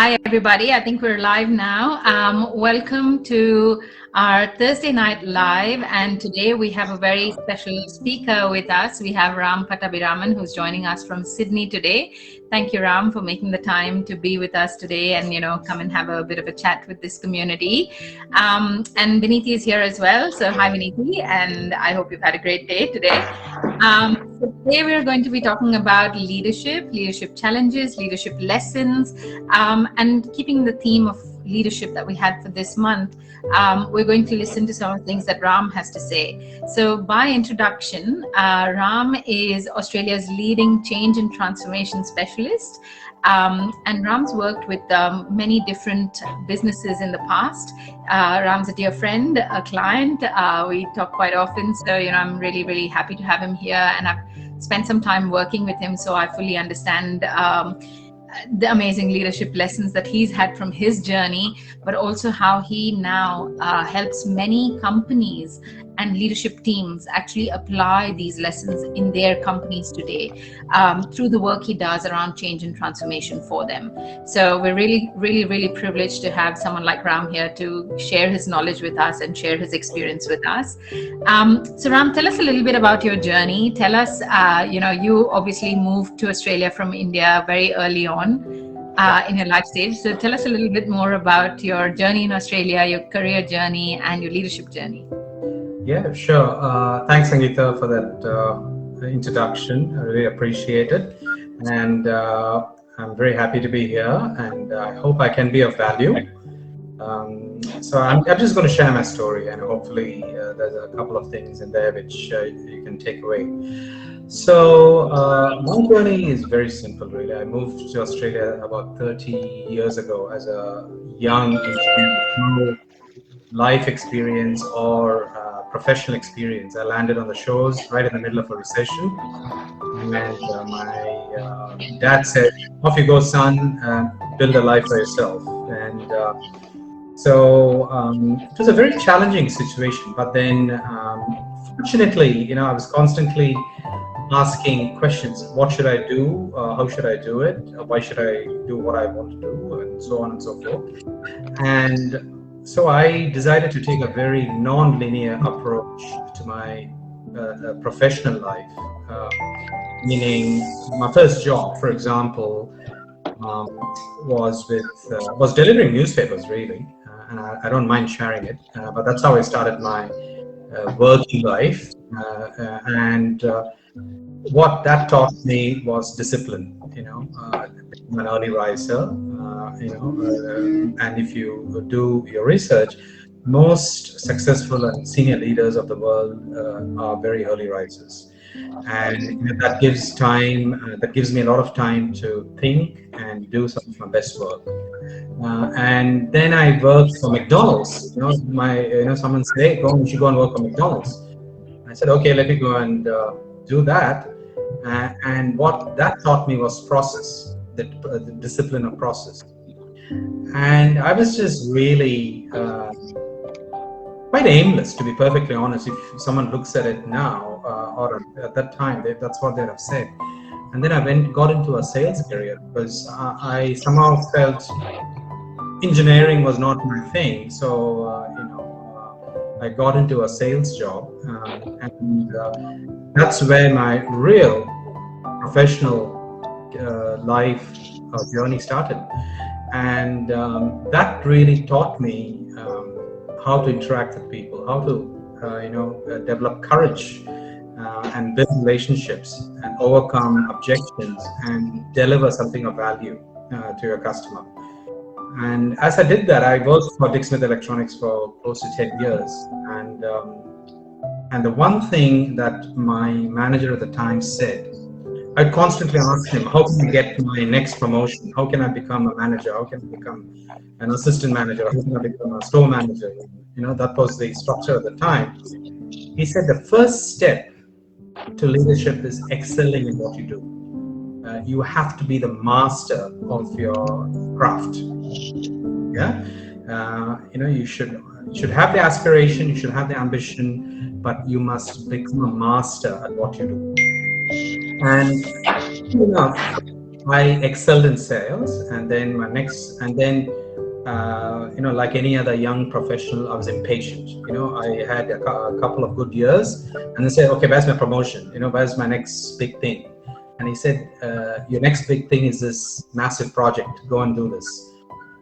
Hi, everybody. I think we're live now. Welcome to our Thursday night live. And today we have a very special speaker with us. We have Ram Pattabiraman, who's joining us from Sydney today. Thank you, Ram, for making the time to be with us today and, come and have a bit of a chat with this community. And Viniti is here as well. So hi, Viniti. And I hope you've had a great day today. So today we're going to be talking about leadership challenges, leadership lessons, and keeping the theme of leadership that we had for this month. We're going to listen to some of the things that Ram has to say. So by introduction, Ram is Australia's leading change and transformation specialist. And Ram's worked with many different businesses in the past. Ram's a dear friend, a client. We talk quite often. So, I'm really, really happy to have him here. And I've spent some time working with him, so I fully understand the amazing leadership lessons that he's had from his journey, but also how he now helps many companies and leadership teams actually apply these lessons in their companies today through the work he does around change and transformation for them. So we're really, really, really privileged to have someone like Ram here to share his knowledge with us and share his experience with us. So Ram, tell us a little bit about your journey. Tell us, you obviously moved to Australia from India very early on in your life stage. So tell us a little bit more about your journey in Australia, your career journey, and your leadership journey. Yeah, sure. Thanks, Sangeeta, for that introduction. I really appreciate it. And I'm very happy to be here, and I hope I can be of value. So I'm just going to share my story, and hopefully there's a couple of things in there which you can take away. So my journey is very simple, really. I moved to Australia about 30 years ago as a young engineer, life experience or professional experience. I landed on the shores right in the middle of a recession, and my dad said, "Off you go, son, build a life for yourself." And so it was a very challenging situation. But then, fortunately, I was constantly asking questions: what should I do? How should I do it? Why should I do what I want to do? And so on and so forth. And so I decided to take a very non-linear approach to my professional life, meaning my first job, for example, was delivering newspapers, really, and I don't mind sharing it, but that's how I started my working life, and what that taught me was discipline. I'm an early riser. And if you do your research, most successful and senior leaders of the world are very early risers, and that gives me a lot of time to think and do some of my best work. And then I worked for McDonald's. Someone said, "Hey, you should go and work for McDonald's." I said, "Okay, let me go and do that." And what that taught me was process, the discipline of process. And I was just really quite aimless, to be perfectly honest. If someone looks at it now, or at that time, that's what they'd have said. And then I got into a sales career because I somehow felt engineering was not my thing. So, I got into a sales job, and that's where my real professional life journey started. And that really taught me how to interact with people, how to develop courage and build relationships and overcome objections and deliver something of value to your customer. And as I did that, I worked for Dick Smith Electronics for close to 10 years. And the one thing that my manager at the time said, I constantly asked him, how can I get to my next promotion? How can I become a manager? How can I become an assistant manager? How can I become a store manager? That was the structure at the time. He said the first step to leadership is excelling in what you do. You have to be the master of your craft. Yeah, you should have the aspiration, you should have the ambition, but you must become a master at what you do. And enough, I excelled in sales, and then like any other young professional, I was impatient. I had a couple of good years, and then said, okay, where's my promotion? Where's my next big thing? And he said, your next big thing is this massive project. Go and do this.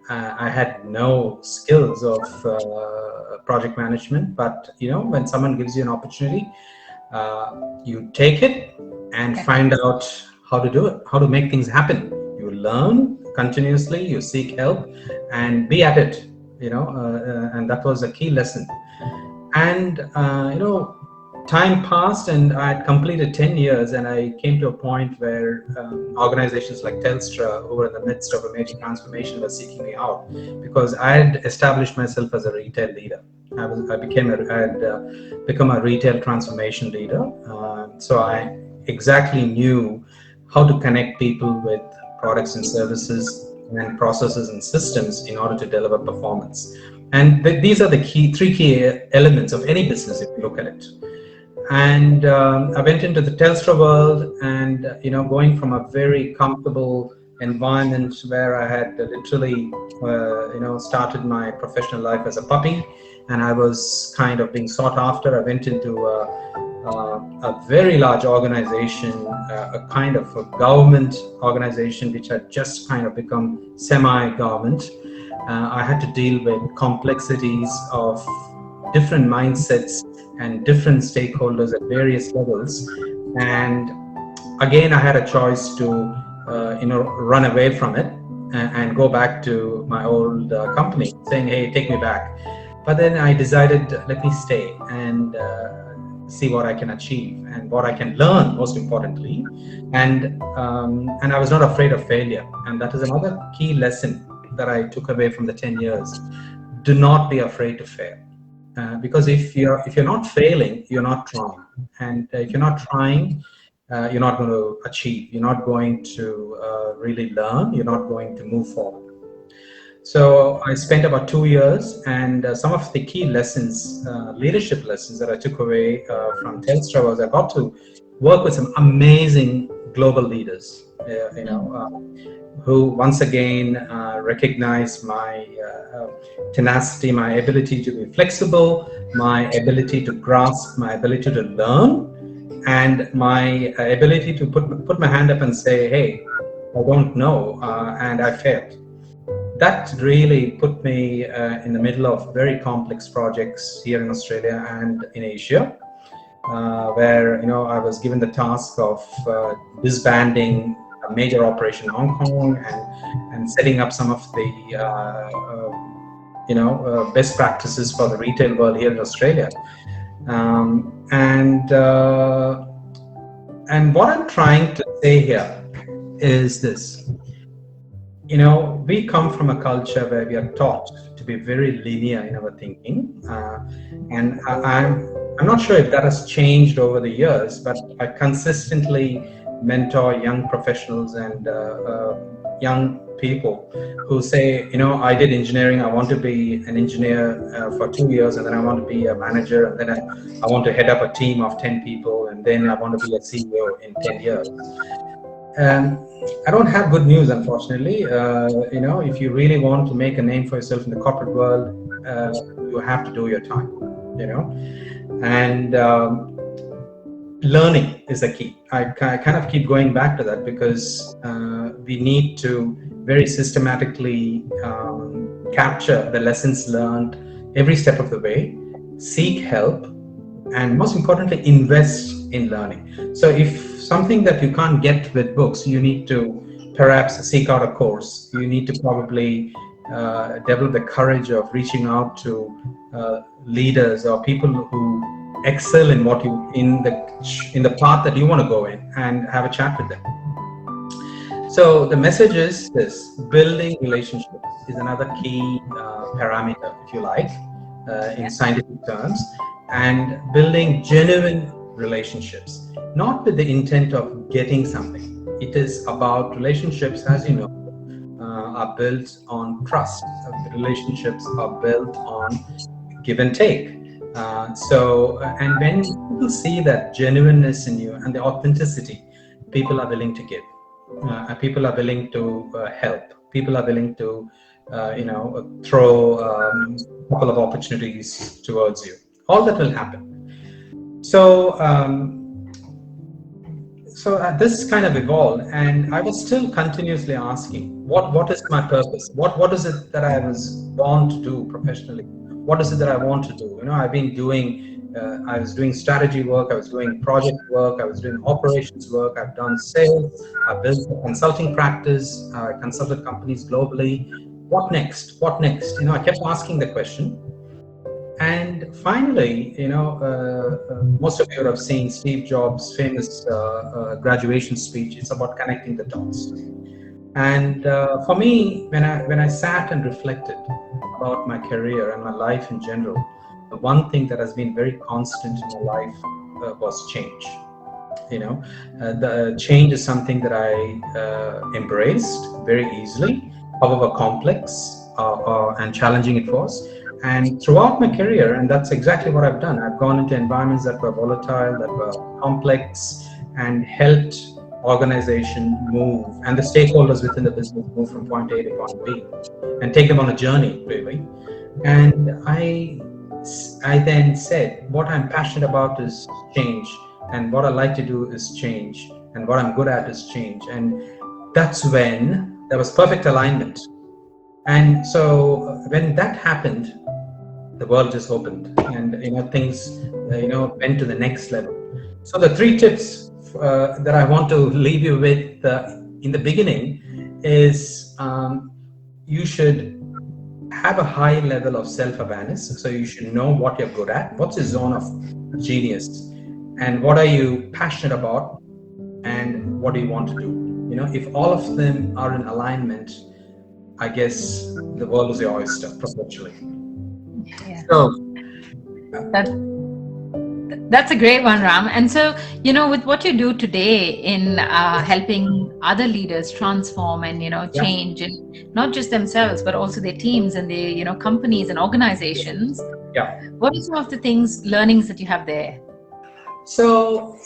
I had no skills of project management, but when someone gives you an opportunity, you take it and find out how to do it, how to make things happen. You learn continuously, you seek help, and be at it. And that was a key lesson. And time passed, and I had completed 10 years, and I came to a point where organizations like Telstra, who were in the midst of a major transformation, were seeking me out because I had established myself as a retail leader. I had become a retail transformation leader. So I exactly knew how to connect people with products and services and processes and systems in order to deliver performance. And these are the three key elements of any business if you look at it. And I went into the Telstra world, and going from a very comfortable environment where I had literally started my professional life as a puppy, and I was kind of being sought after. I went into a very large organization, a kind of a government organization which had just kind of become semi-government. I had to deal with complexities of different mindsets and different stakeholders at various levels. And again, I had a choice to run away from it and go back to my old company, saying, hey, take me back. But then I decided, let me stay and see what I can achieve and what I can learn, most importantly. And I was not afraid of failure. And that is another key lesson that I took away from the 10 years. Do not be afraid to fail. Because if you're not failing, you're not trying. And if you're not trying, you're not going to achieve. You're not going to really learn. You're not going to move forward. So I spent about 2 years, and some of the key lessons, leadership lessons that I took away from Telstra was I got to work with some amazing global leaders, who once again recognized my tenacity, my ability to be flexible, my ability to grasp, my ability to learn, and my ability to put my hand up and say, hey, I don't know, and I failed. That really put me in the middle of very complex projects here in Australia and in Asia, where I was given the task of disbanding a major operation in Hong Kong and setting up some of the best practices for the retail world here in Australia. And what I'm trying to say here is this. We come from a culture where we are taught to be very linear in our thinking, and I'm not sure if that has changed over the years, but I consistently mentor young professionals and young people who say, I did engineering, I want to be an engineer for 2 years, and then I want to be a manager, and then I want to head up a team of 10 people, and then I want to be a CEO in 10 years. I don't have good news, unfortunately. If you really want to make a name for yourself in the corporate world, you have to do your time, and learning is the key. I kind of keep going back to that because we need to very systematically capture the lessons learned every step of the way, seek help, and most importantly, invest in learning. So if something that you can't get with books, you need to perhaps seek out a course. You need to probably develop the courage of reaching out to leaders or people who excel in in the path that you want to go in, and have a chat with them. So the message is this: building relationships is another key parameter, if you like, in scientific terms, and building genuine relationships, not with the intent of getting something. It is about relationships, as you know, are built on trust. Relationships are built on give and take. And when people see that genuineness in you and the authenticity, people are willing to give. People are willing to help. People are willing to, throw a couple of opportunities towards you. All that will happen. So, this kind of evolved, and I was still continuously asking, what is my purpose? What is it that I was born to do professionally? What is it that I want to do? I've been doing. I was doing strategy work. I was doing project work. I was doing operations work. I've done sales. I built a consulting practice. I consulted companies globally. What next? What next? I kept asking the question. And finally, most of you have seen Steve Jobs' famous graduation speech. It's about connecting the dots. And for me, when I sat and reflected about my career and my life in general, the one thing that has been very constant in my life was change. The change is something that I embraced very easily, however complex and challenging it was. And throughout my career, and that's exactly what I've done, I've gone into environments that were volatile, that were complex, and helped organization move and the stakeholders within the business move from point A to point B and take them on a journey, really. And I then said, what I'm passionate about is change, and what I like to do is change, and what I'm good at is change. And that's when there was perfect alignment. And so when that happened, the world just opened, and things went to the next level. So the three tips that I want to leave you with in the beginning is you should have a high level of self-awareness. So you should know what you're good at, what's your zone of genius, and what are you passionate about, and what do you want to do. If all of them are in alignment, I guess the world is your oyster, professionally. Yeah. So That's a great one, Ram. And so, with what you do today in helping other leaders transform and, yeah, change, and not just themselves, but also their teams and their, companies and organizations, yeah. what are some of the learnings that you have there? So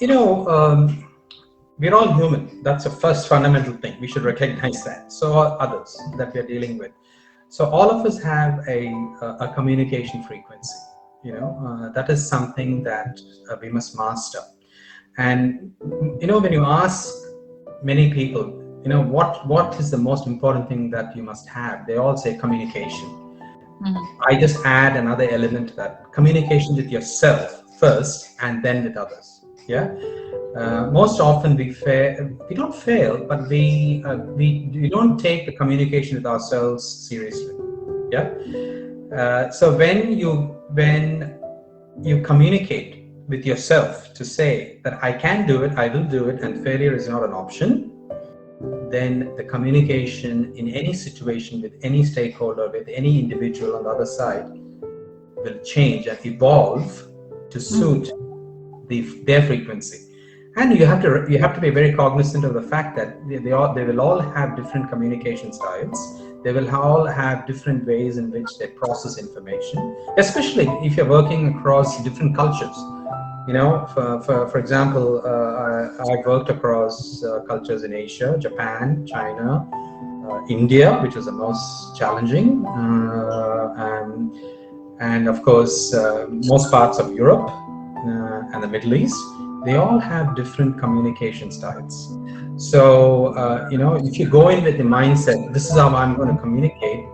we're all human. That's the first fundamental thing. We should recognize that. So are others that we're dealing with. So all of us have a communication frequency. That is something that we must master. And when you ask many people, what is the most important thing that you must have, they all say communication. Mm-hmm. I just add another element to that: communication with yourself first, and then with others. Yeah. Most often we don't fail, but we don't take the communication with ourselves seriously. Yeah. So when you communicate with yourself to say that I can do it, I will do it, and failure is not an option, then the communication in any situation with any stakeholder, with any individual on the other side, will change and evolve to suit their frequency. And you have to be very cognizant of the fact that they will all have different communication styles. They will all have different ways in which they process information, especially if you're working across different cultures. For example, I've worked across cultures in Asia, Japan, China, India, which is the most challenging, and of course, most parts of Europe and the Middle East. They all have different communication styles. So, if you go in with the mindset, this is how I'm going to communicate,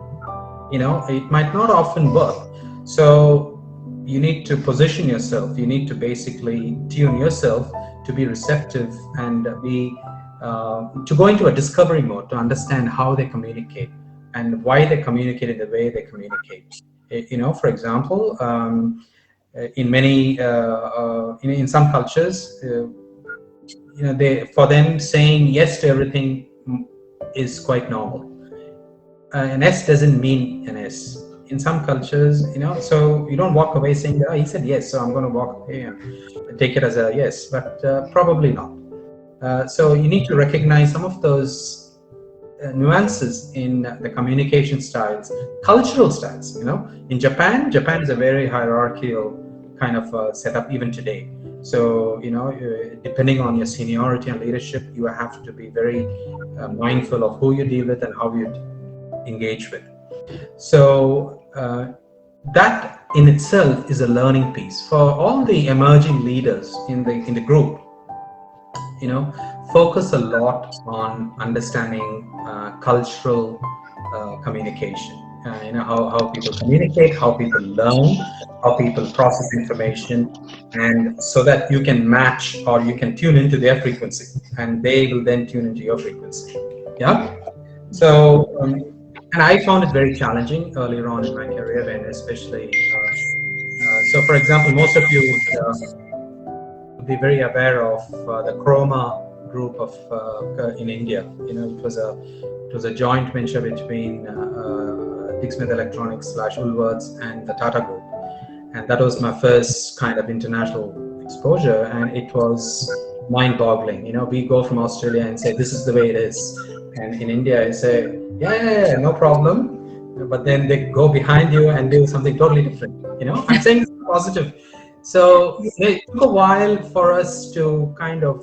it might not often work. So you need to position yourself. You need to basically tune yourself to be receptive and to go into a discovery mode, to understand how they communicate and why they communicate in the way they communicate. For example, in many in some cultures, for them saying yes to everything is quite normal. An S doesn't mean an S in some cultures, so you don't walk away saying, oh, he said yes, so I'm going to walk away and take it as a yes, but probably not. So you need to recognize some of those nuances in the communication styles, cultural styles. In Japan is a very hierarchical kind of setup even today. So, depending on your seniority and leadership, you have to be very mindful of who you deal with and how you engage with. So, that in itself is a learning piece for all the emerging leaders in the group. Focus a lot on understanding cultural communication. How people communicate, how people learn, how people process information, and so that you can match or you can tune into their frequency, and they will then tune into your frequency. Yeah. So, and I found it very challenging earlier on in my career, when especially. So, for example, most of you would be very aware of the Chroma group of in India. It was a joint venture between Dick Smith Electronics / Woolworths and the Tata Group, and that was my first kind of international exposure, and it was mind-boggling. We go from Australia and say this is the way it is, and in India I say yeah, no problem, but then they go behind you and do something totally different. I'm saying this is positive. So it took a while for us to kind of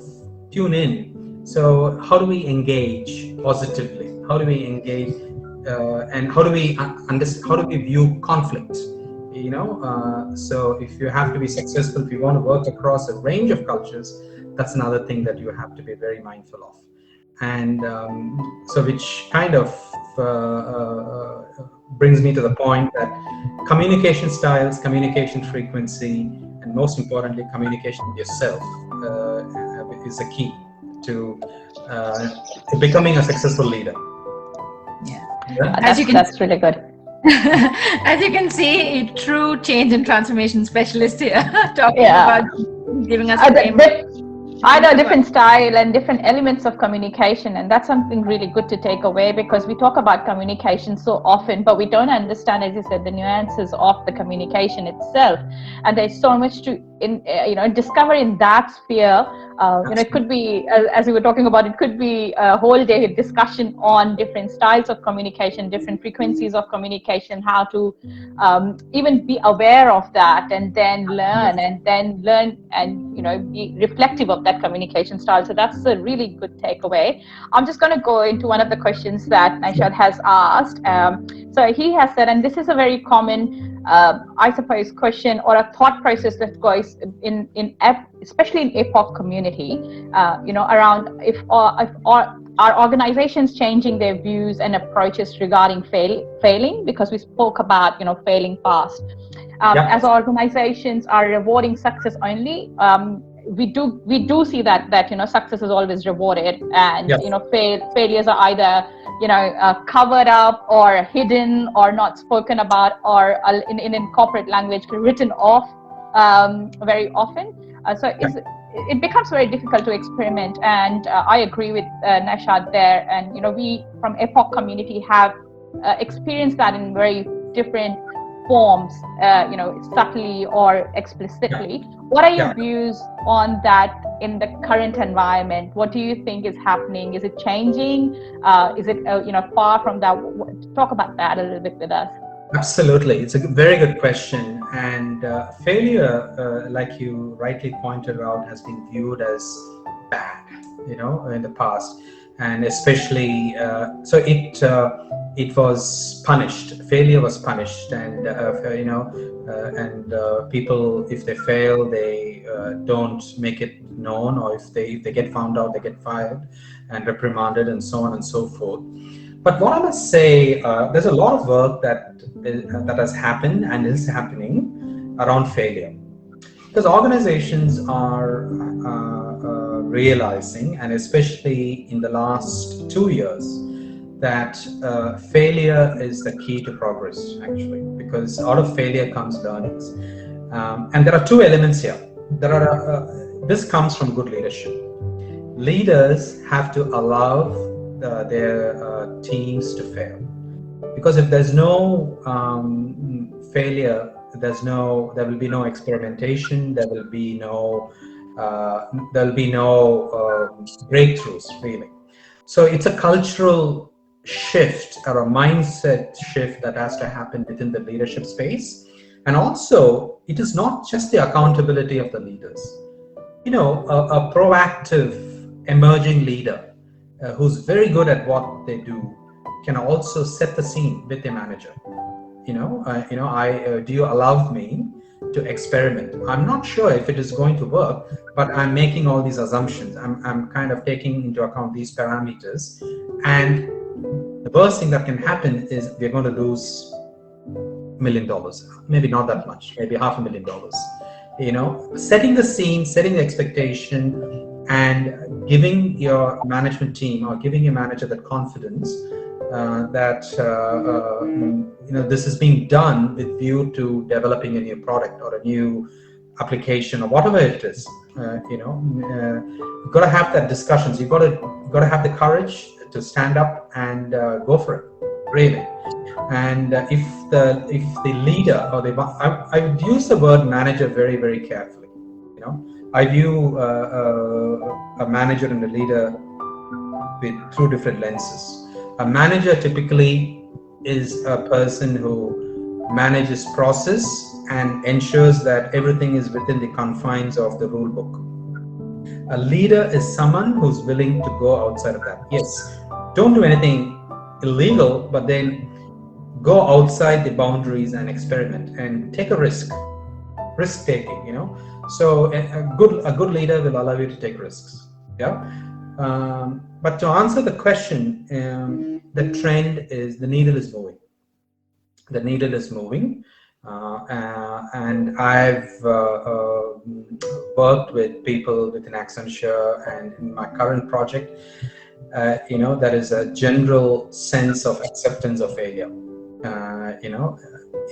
tune in. So how do we engage positively? How do we engage, and how do we understand? How do we view conflict? So if you have to be successful, if you want to work across a range of cultures, that's another thing that you have to be very mindful of. And so, which kind of brings me to the point that communication styles, communication frequency, and most importantly, communication with yourself is the key to becoming a successful leader. Yeah. That's really good. As you can see, a true change and transformation specialist here, talking about giving us I know different style and different elements of communication, and that's something really good to take away, because we talk about communication so often, but we don't understand, as you said, the nuances of the communication itself. And there's so much to discover in that sphere. It could be, as we were talking about, it could be a whole day discussion on different styles of communication, different frequencies of communication, how to even be aware of that, and then learn and be reflective of that communication style. So that's a really good takeaway. I'm just going to go into one of the questions that Naishad has asked. So he has said, and this is a very common I suppose question or a thought process that goes in especially in APOC community, around if are organizations changing their views and approaches regarding failing, because we spoke about failing fast. As organizations are rewarding success only, we do see that success is always rewarded, and failures are either covered up or hidden or not spoken about, or in corporate language written off very often. It becomes very difficult to experiment, and I agree with Naishad there. And we from APOC community have experienced that in very different forms, subtly or explicitly. What are your views on that in the current environment? What do you think is happening? Is it changing? Is it far from that? Talk about that a little bit with us. Absolutely, it's a very good question. And failure, like you rightly pointed out, has been viewed as bad, in the past, and especially so it was punished. Failure was punished, and people, if they fail, they don't make it known, or if they get found out, they get fired and reprimanded, and so on and so forth. But what I must say, there's a lot of work that has happened and is happening around failure, because organizations are realizing, and especially in the last 2 years, that failure is the key to progress, actually, because out of failure comes learnings. And there are two elements here. This comes from good leadership. Leaders have to allow their teams to fail, because if there's no failure, there will be no experimentation, there will be no breakthroughs, really. So it's a cultural shift or a mindset shift that has to happen within the leadership space. And also, it is not just the accountability of the leaders. a proactive emerging leader who's very good at what they do can also set the scene with the manager. Do you allow me to experiment? I'm not sure if it is going to work, but I'm making all these assumptions. I'm kind of taking into account these parameters, and the worst thing that can happen is we're going to lose $1 million, maybe not that much, maybe $500,000. Setting the scene, setting the expectation, and giving your management team or giving your manager that confidence that this is being done with view to developing a new product or a new application or whatever it is. You've got to have that discussions. You've got to have the courage to stand up and go for it, really. And if the leader or I would use the word manager very, very carefully. I view a manager and a leader through different lenses. A manager typically is a person who manages process and ensures that everything is within the confines of the rule book. A leader is someone who's willing to go outside of that. Yes, don't do anything illegal, but then go outside the boundaries and experiment and take a risk taking. So a good leader will allow you to take risks. But to answer the question, the trend is the needle is moving. The needle is moving, and I've worked with people within Accenture, and in my current project, there is a general sense of acceptance of failure.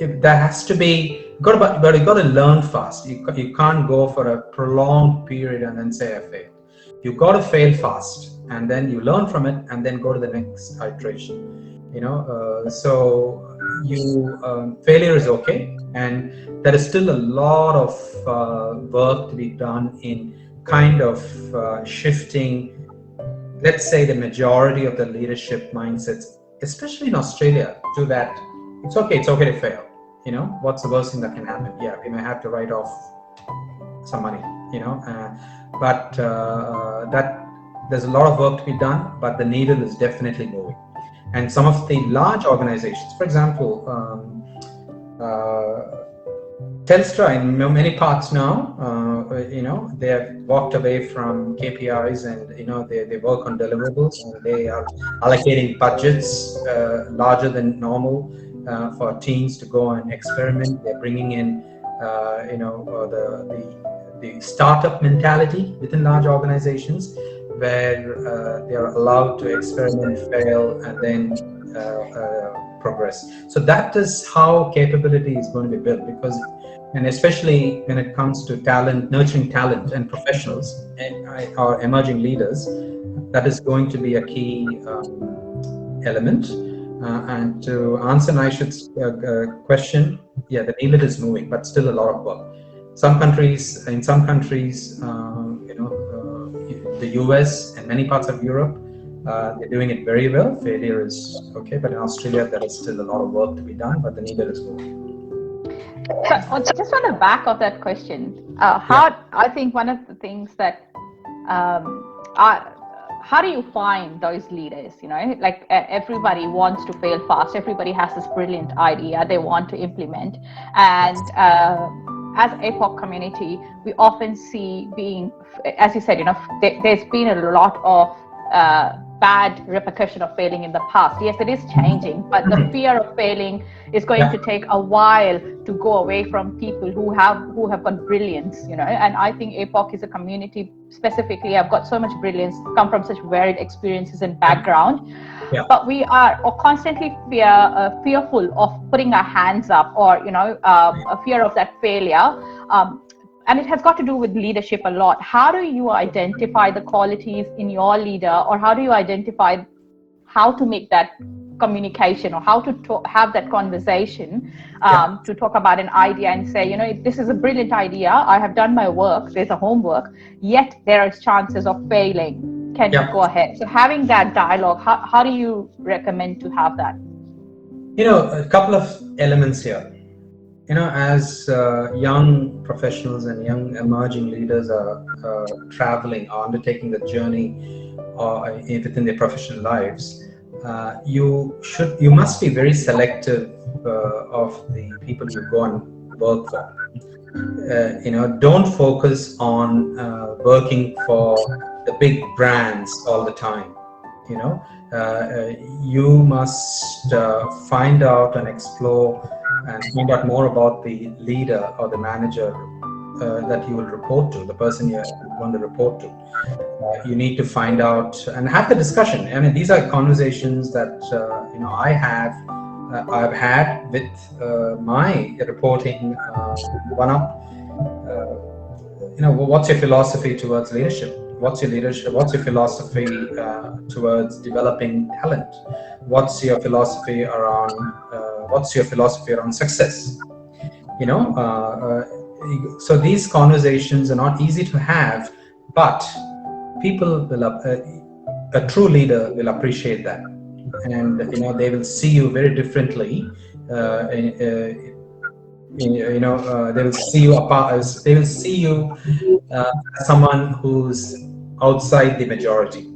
If there has to be, you got to learn fast. You can't go for a prolonged period and then say I failed. You got to fail fast, and then you learn from it, and then go to the next iteration. Failure is okay, and there is still a lot of work to be done in kind of shifting, let's say, the majority of the leadership mindsets, especially in Australia, to that it's okay to fail. What's the worst thing that can happen? Yeah, we may have to write off some money, but that there's a lot of work to be done, but the needle is definitely moving. And some of the large organizations, for example, Telstra in many parts now, they have walked away from KPIs, and they work on deliverables, and they are allocating budgets larger than normal for teams to go and experiment. They're bringing in the startup mentality within large organizations, where they are allowed to experiment, fail, and then progress. So that is how capability is going to be built, and especially when it comes to talent, nurturing talent and professionals and our emerging leaders, that is going to be a key element. And to answer Naishad's question, yeah, the needle is moving, but still a lot of work. In some countries, the US and many parts of Europe, they're doing it very well. Failure is okay, but in Australia, there is still a lot of work to be done, but the needle is moving. So, just on the back of that question, I think one of the things that how do you find those leaders? Like everybody wants to fail fast. Everybody has this brilliant idea they want to implement, and as APOC community, we often see as you said, there's been a lot of bad repercussion of failing in the past. Yes, it is changing, but the fear of failing is going to take a while to go away from people who have got brilliance, and I think APOC is a community specifically. I've got so much brilliance, come from such varied experiences and background, but we are constantly fearful of putting our hands up, or a fear of that failure. And it has got to do with leadership a lot. How do you identify the qualities in your leader, or how do you identify how to make that communication, or how to have that conversation to talk about an idea and say, this is a brilliant idea. I have done my work. There's a homework. Yet there is chances of failing. Can you go ahead? So having that dialogue, how do you recommend to have that? A couple of elements here. As young professionals and young emerging leaders are are undertaking the journey within their professional lives, you must be very selective of the people you go and work for. Don't focus on working for the big brands all the time. You know, you must find out and explore and find out more about the leader or the manager that you will report to, the person you want to report to. You need to find out and have the discussion. I mean, these are conversations that I've had with my reporting one-up. What's your philosophy towards leadership? What's your philosophy towards developing talent? What's your philosophy around success? So these conversations are not easy to have, but people will a true leader will appreciate that, and they will see you very differently. They will see you apart. They will see you as someone who's outside the majority.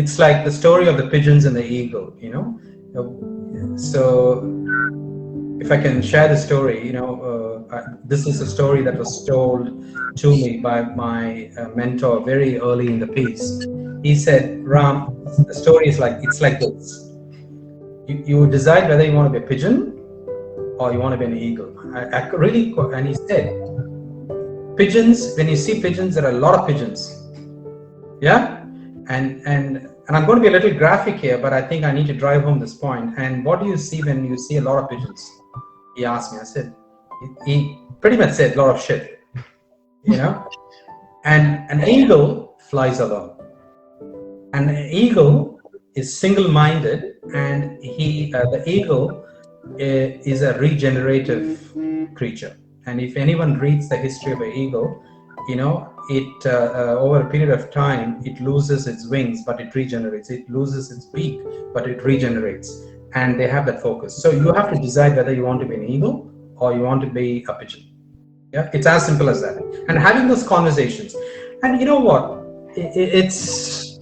It's like the story of the pigeons and the eagle. So if I can share the story, this is a story that was told to me by my mentor very early in the piece. He said, Ram, the story is it's like this. You decide whether you want to be a pigeon or you want to be an eagle. And he said, pigeons, when you see pigeons, there are a lot of pigeons. Yeah? And I'm going to be a little graphic here, but I think I need to drive home this point. And what do you see when you see a lot of pigeons? He asked me. I said, he pretty much said a lot of shit, And an eagle flies alone. And an eagle is single-minded, and the eagle is a regenerative creature. And if anyone reads the history of an eagle, it over a period of time, it loses its wings, but it regenerates. It loses its beak, but it regenerates. And they have that focus. So you have to decide whether you want to be an eagle or you want to be a pigeon. Yeah, it's as simple as that. And having those conversations, and you know what, it's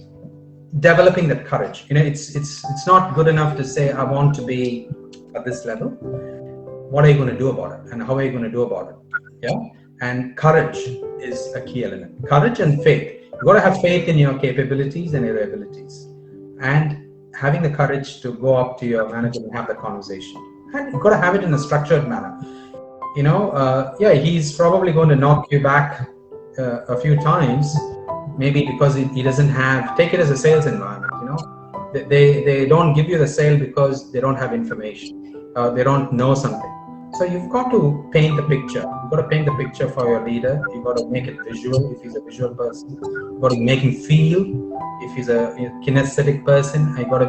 developing that courage. It's not good enough to say I want to be at this level. What are you going to do about it, and how are you going to do about it? Yeah, and courage is a key element. Courage and faith. You got to have faith in your capabilities and your abilities, and having the courage to go up to your manager and have the conversation. And you've got to have it in a structured manner. He's probably going to knock you back a few times, maybe because he doesn't have, take it as a sales environment, they don't give you the sale because they don't have information, they don't know something. So you've got to paint the picture. You've got to paint the picture for your leader. You've got to make it visual if he's a visual person. You've got to make him feel if he's a kinesthetic person. You got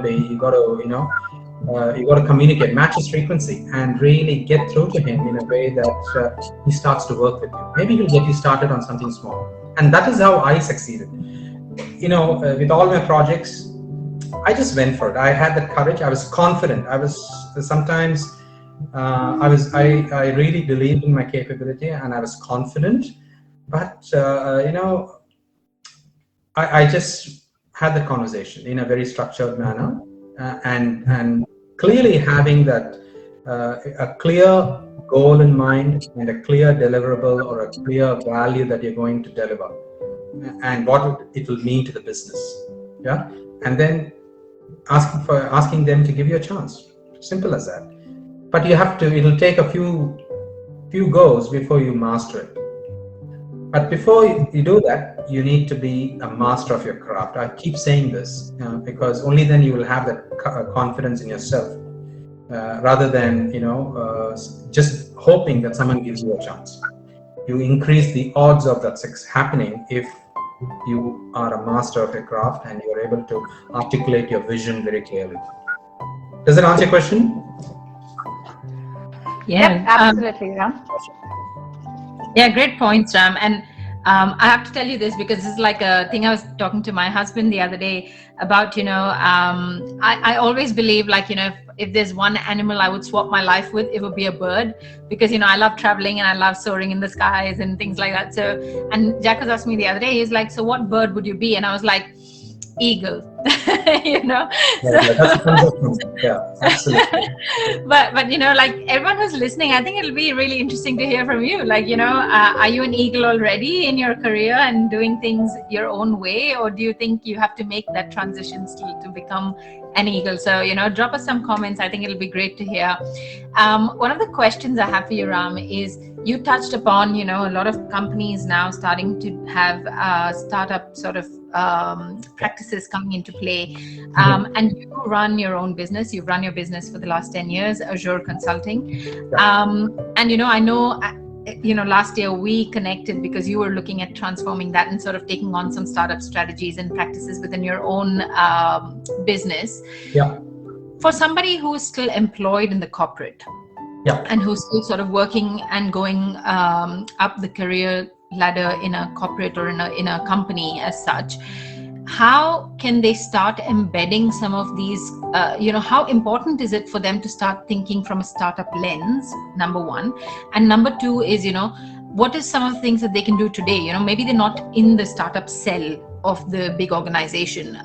to communicate, match his frequency, and really get through to him in a way that he starts to work with you. Maybe he'll get you started on something small. And that is how I succeeded. With all my projects, I just went for it. I had that courage. I was confident. I really believed in my capability, and I was confident. But I just had the conversation in a very structured manner, and clearly having that a clear goal in mind and a clear deliverable or a clear value that you're going to deliver, and what it will mean to the business. Yeah, and then asking them to give you a chance. Simple as that. But it'll take a few goes before you master it. But before you do that, you need to be a master of your craft. I keep saying this because only then you will have that confidence in yourself, rather than just hoping that someone gives you a chance. You increase the odds of that happening if you are a master of your craft and you are able to articulate your vision very clearly. Does that answer your question? Yeah, yep, absolutely, Ram. Yeah, great points, Ram. And I have to tell you this because this is like a thing I was talking to my husband the other day about, I always believe like, if there's one animal I would swap my life with, it would be a bird because, I love traveling and I love soaring in the skies and things like that. So, and Jack was asking me the other day, he's like, so what bird would you be? And I was like, eagle. you know Yeah, so yeah, that's a concept for me. Yeah, absolutely. but like everyone who's listening, I think it'll be really interesting to hear from you, like, are you an eagle already in your career and doing things your own way, or do you think you have to make that transition still to become an eagle? So drop us some comments. I think it'll be great to hear. One of the questions I have for you, Ram, is you touched upon, a lot of companies now starting to have startup sort of practices coming into play. And you run your own business. You've run your business for the last 10 years, Azure Consulting. And, I know, last year we connected because you were looking at transforming that and sort of taking on some startup strategies and practices within your own business. Yeah. For somebody who is still employed in the corporate, and who's still sort of working and going up the career ladder in a corporate or in a company as such, how can they start embedding some of these, how important is it for them to start thinking from a startup lens, number one? And number two is, what is some of the things that they can do today? Maybe they're not in the startup cell of the big organization,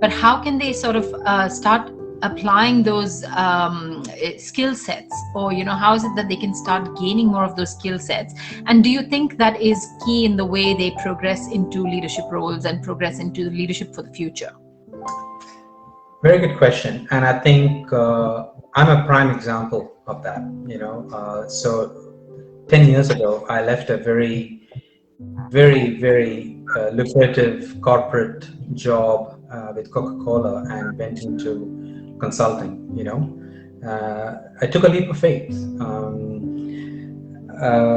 but how can they sort of start applying those skill sets, or how is it that they can start gaining more of those skill sets? And do you think that is key in the way they progress into leadership roles and progress into leadership for the future? Very good question, and I think I'm a prime example of that. So 10 years ago, I left a very, very lucrative corporate job with Coca-Cola and went into consulting. I took a leap of faith.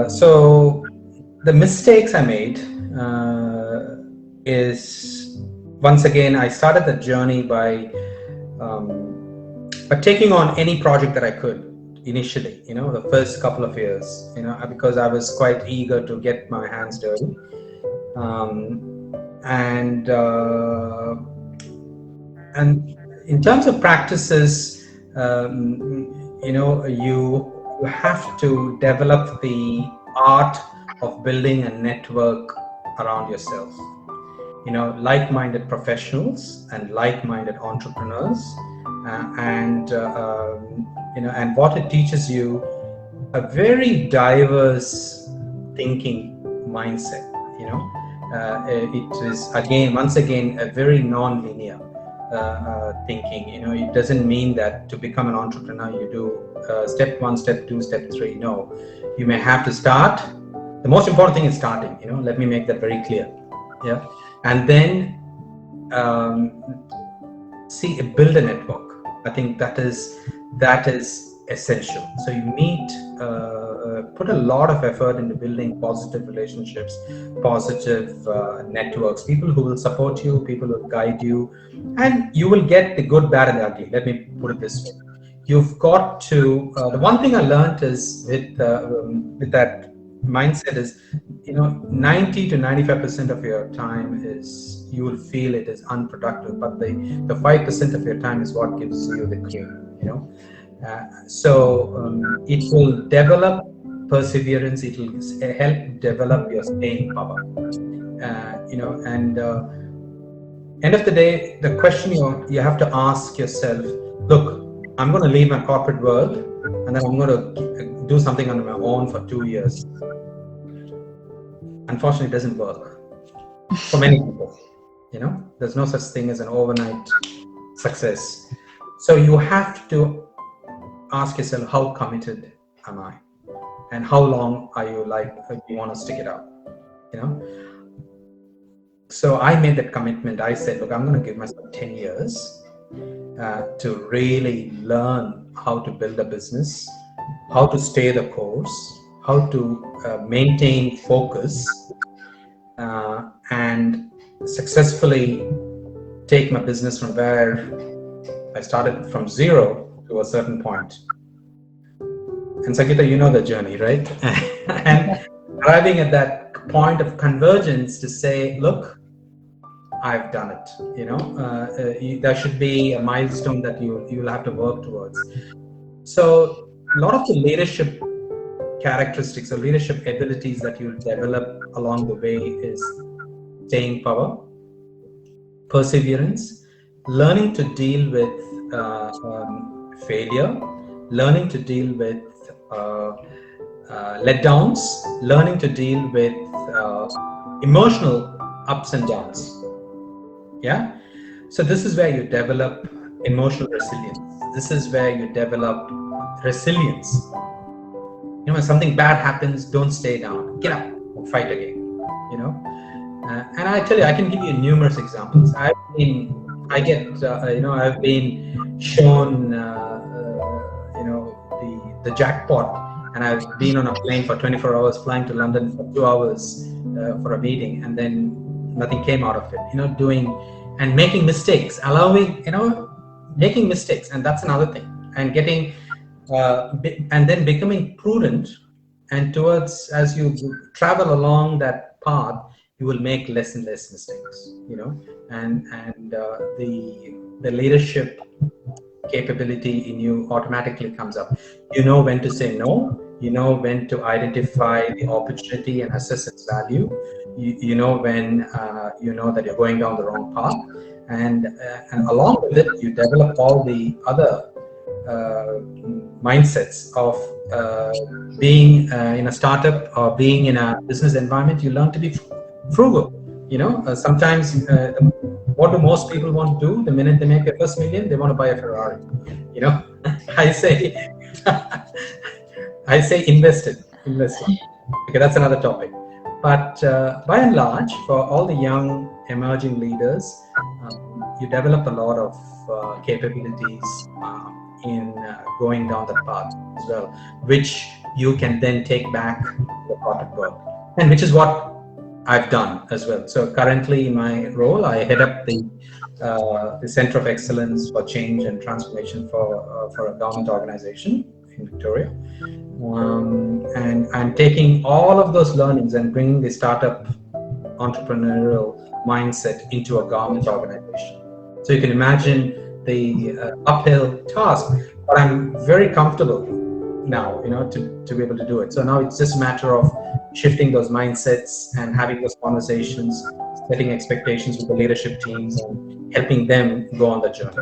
So the mistakes I made is, once again, I started the journey by taking on any project that I could initially, the first couple of years, because I was quite eager to get my hands dirty. And in terms of practices, you have to develop the art of building a network around yourself. Like-minded professionals and like-minded entrepreneurs, and what it teaches you, a very diverse thinking mindset. It is once again a very non-linear thinking. It doesn't mean that to become an entrepreneur you do step 1, step 2, step 3. No, you may have to start. The most important thing is starting. Let me make that very clear. Yeah, and then build a network. I think that is essential. So you need put a lot of effort into building positive relationships, positive networks, people who will support you, people who will guide you, and you will get the good, bad, and the ugly. Let me put it this way: you've got to. The one thing I learned is with that mindset is, 90 to 95% of your time is, you will feel it is unproductive, but the 5% of your time is what gives you the cream. So it will develop perseverance. It will help develop your staying power. And end of the day, the question you have to ask yourself: look, I'm going to leave my corporate world, and then I'm going to do something on my own for 2 years. Unfortunately, it doesn't work for many people. There's no such thing as an overnight success. So you have to ask yourself, how committed am I, and how long are you you want to stick it out? So I made that commitment. I said, look, I'm going to give myself 10 years to really learn how to build a business, how to stay the course, how to maintain focus, and successfully take my business from where I started from zero to a certain point. And Sakita, you know the journey, right? arriving at that point of convergence to say, look, I've done it. There should be a milestone that you'll have to work towards. So a lot of the leadership characteristics or leadership abilities that you'll develop along the way is staying power, perseverance, learning to deal with failure, learning to deal with letdowns, learning to deal with emotional ups and downs. Yeah. So this is where you develop emotional resilience. This is where you develop resilience. When something bad happens, don't stay down. Get up and fight again. And I tell you, I can give you numerous examples. I've been shown, the jackpot, and I've been on a plane for 24 hours, flying to London for 2 hours for a meeting, and then nothing came out of it. Doing and making mistakes, making mistakes, and that's another thing. And getting, and then becoming prudent, and towards, as you travel along that path, you will make less and less mistakes, and the leadership capability in you automatically comes up. You know when to say no, you know when to identify the opportunity and assess its value. You know when you know that you're going down the wrong path, and along with it, you develop all the other mindsets of being in a startup or being in a business environment. You learn to be frugal. Sometimes what do most people want to do the minute they make their first million? They want to buy a Ferrari. I say invest it. Okay, that's another topic. But by and large, for all the young emerging leaders, you develop a lot of capabilities in going down that path as well, which you can then take back to the corporate world, and which is what I've done as well. So currently in my role, I head up the Center of Excellence for Change and Transformation for a government organization in Victoria. And I'm taking all of those learnings and bringing the startup entrepreneurial mindset into a government organization. So you can imagine the uphill task, but I'm very comfortable now, to be able to do it. So now it's just a matter of shifting those mindsets and having those conversations, setting expectations with the leadership teams, and helping them go on the journey.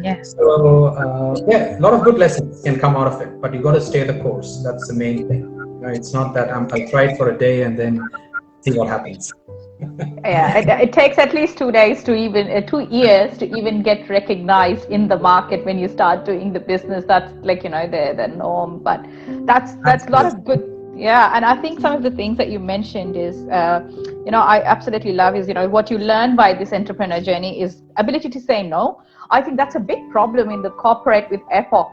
Yes. So a lot of good lessons can come out of it, but you got to stay the course. That's the main thing. It's not that I'll try it for a day and then see what happens. Yeah, it takes at least 2 days to even 2 years to even get recognized in the market when you start doing the business. That's like the norm, but that's a lot of good. Yeah, and I think some of the things that you mentioned is I absolutely love is what you learn by this entrepreneur journey is ability to say no. I think that's a big problem in the corporate with APOC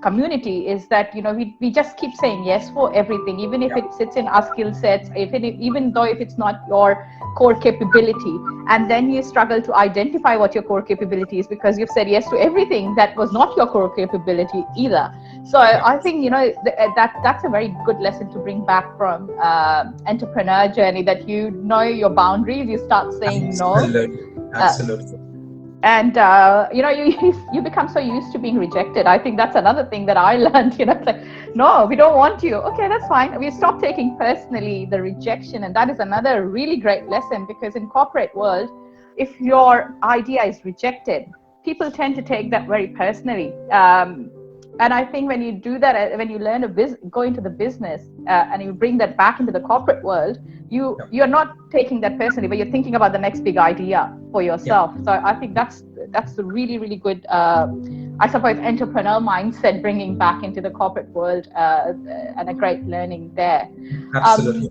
community, is that we just keep saying yes for everything, even if it sits in our skill sets, even though if it's not your core capability, and then you struggle to identify what your core capability is because you've said yes to everything that was not your core capability either. So I think that's a very good lesson to bring back from entrepreneur journey, that your boundaries, you start saying Absolutely. And you become so used to being rejected. I think that's another thing that I learned. It's like, no, we don't want you. Okay, that's fine. We stop taking personally the rejection, and that is another really great lesson, because in corporate world, if your idea is rejected, people tend to take that very personally. And I think when you do that, when you learn go into the business and you bring that back into the corporate world, you're not taking that personally, but you're thinking about the next big idea for yourself. So I think that's a really, really good, I suppose, entrepreneur mindset bringing back into the corporate world, and a great learning there. Absolutely.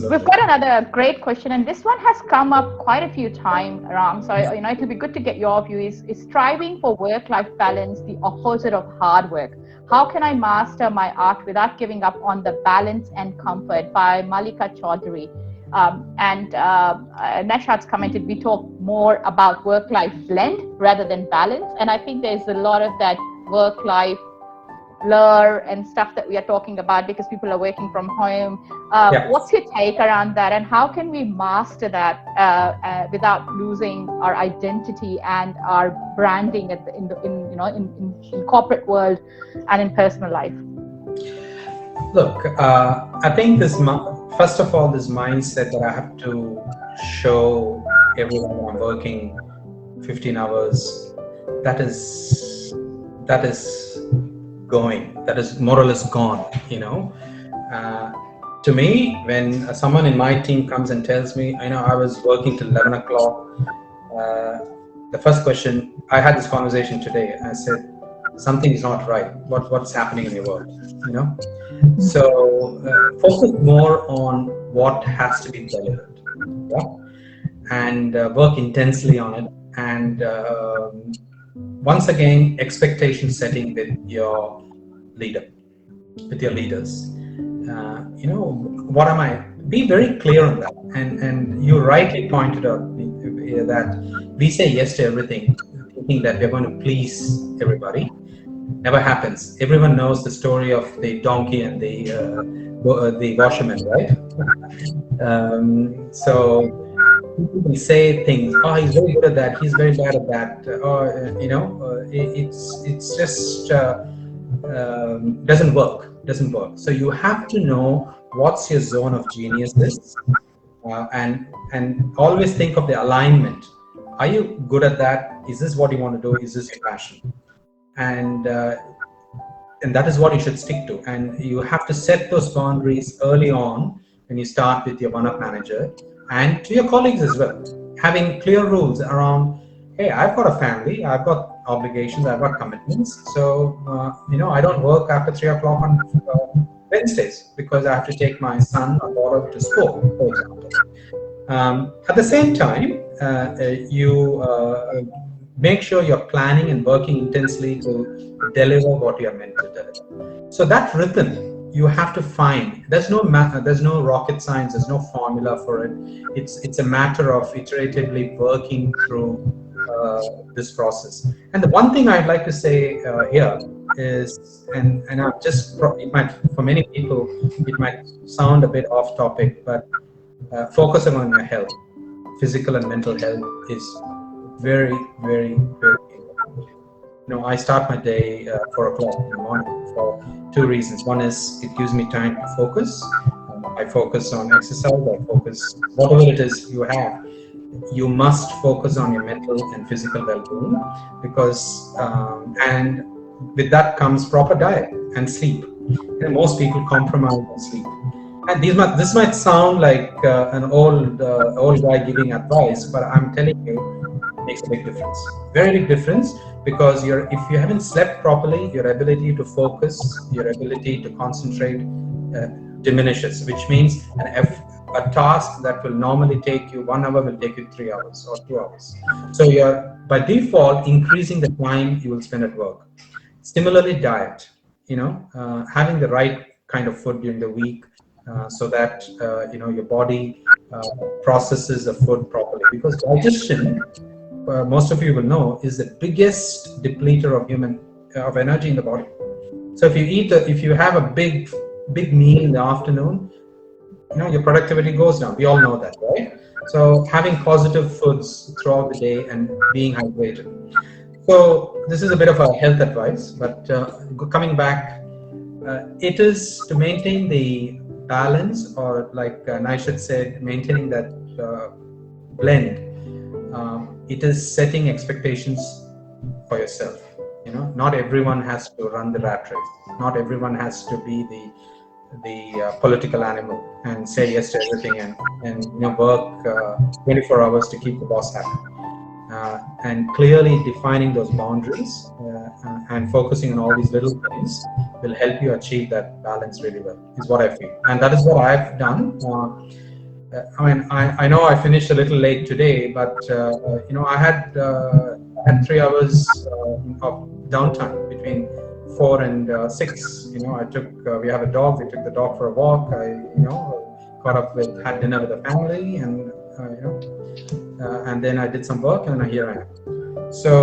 We've got another great question, and this one has come up quite a few times, Ram. So it would be good to get your view. Is striving for work-life balance the opposite of hard work? How can I master my art without giving up on the balance and comfort? By Malika Chaudhary. And Nashat's commented, we talk more about work-life blend rather than balance, and I think there's a lot of that work-life blur and stuff that we are talking about because people are working from home. What's your take around that, and how can we master that without losing our identity and our branding in corporate world and in personal life? Look, I think first of all, this mindset that I have to show everyone I'm working 15 hours, that is more or less gone, to me, when someone in my team comes and tells me, I was working till 11 o'clock, the first question, I had this conversation today, I said, something is not right. What's happening in your world, So focus more on what has to be delivered, and work intensely on it. And once again, expectation setting with your leaders. What am I? Be very clear on that. And you rightly pointed out that we say yes to everything, thinking that we're going to please everybody. Never happens. Everyone knows the story of the donkey and the washerman, right? So we say things. Oh, he's very good at that. He's very bad at that. It's just doesn't work. So you have to know what's your zone of genius is, and always think of the alignment. Are you good at that? Is this what you want to do? Is this your passion? And that is what you should stick to. And you have to set those boundaries early on when you start with your one-up manager and to your colleagues as well. Having clear rules around, hey, I've got a family, I've got obligations, I've got commitments. So, I don't work after 3 o'clock on Wednesdays because I have to take my son or daughter to school, for example. At the same time, you make sure you're planning and working intensely to deliver what you're meant to deliver. So that rhythm you have to find. There's no rocket science. There's no formula for it. It's a matter of iteratively working through this process. And the one thing I'd like to say here is, and I'm just, it might, for many people, it might sound a bit off topic, but focusing on your health, physical and mental health, is very, very, very important. I start my day 4 o'clock in the morning for 2 reasons. One is it gives me time to focus. I focus on exercise. I focus, whatever it is you have, you must focus on your mental and physical well-being, because and with that comes proper diet and sleep. Most people compromise on sleep. And this might sound like an old guy giving advice, but I'm telling you, it makes a big difference. Very big difference, because if you haven't slept properly, your ability to focus, your ability to concentrate diminishes, which means a task that will normally take you 1 hour will take you 3 hours or 2 hours. So you're by default increasing the time you will spend at work. Similarly, diet. Having the right kind of food during the week, so that your body processes the food properly, because digestion, most of you will know, is the biggest depleter of energy in the body. So if you have a big meal in the afternoon, your productivity goes down. We all know that, right? So having positive foods throughout the day and being hydrated. So this is a bit of a health advice, but coming back, it is to maintain the balance, or like Naishad said, maintaining that blend. It is setting expectations for yourself. Not everyone has to run the rat race. Not everyone has to be the political animal and say yes to everything and work 24 hours to keep the boss happy. And clearly defining those boundaries and focusing on all these little things will help you achieve that balance really well, is what I feel. And that is what I've done. I know I finished a little late today, but I had 3 hours of downtime between 4 and 6. We have a dog. We took the dog for a walk. I had dinner with the family, and and then I did some work, and here I am. So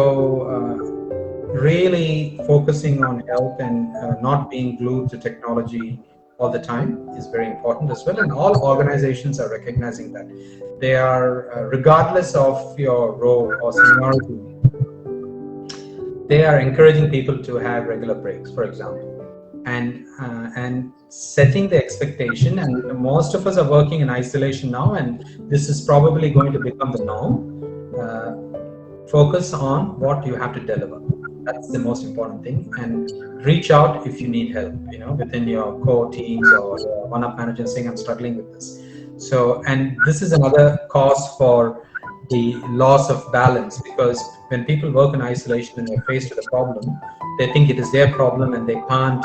really focusing on health and not being glued to technology all the time is very important as well. And all organizations are recognizing that. They are, regardless of your role or seniority, they are encouraging people to have regular breaks, for example, and setting the expectation. And most of us are working in isolation now, and this is probably going to become the norm. Focus on what you have to deliver. That's the most important thing. And reach out if you need help, within your core teams or your one-up manager saying, I'm struggling with this. So, and this is another cause for the loss of balance, because when people work in isolation and they're faced with a problem, they think it is their problem and they can't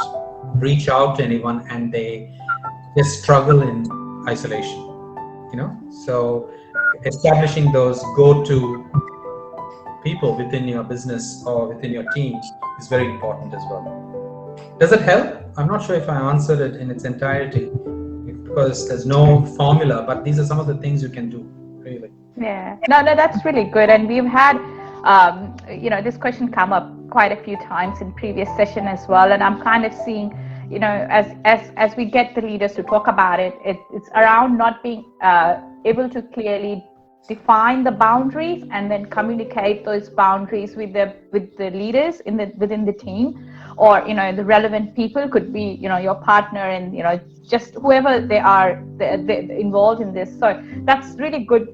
reach out to anyone, and they just struggle in isolation, So establishing those go-to people within your business or within your team is very important as well. Does it help? I'm not sure if I answered it in its entirety, because there's no formula, but these are some of the things you can do, really. Yeah, no, that's really good. And we've had, this question come up quite a few times in previous session as well. And I'm kind of seeing, as we get the leaders to talk about it, it's around not being able to clearly define the boundaries and then communicate those boundaries with the leaders within the team, or the relevant people could be your partner, and just whoever they are they're involved in this. So that's really good,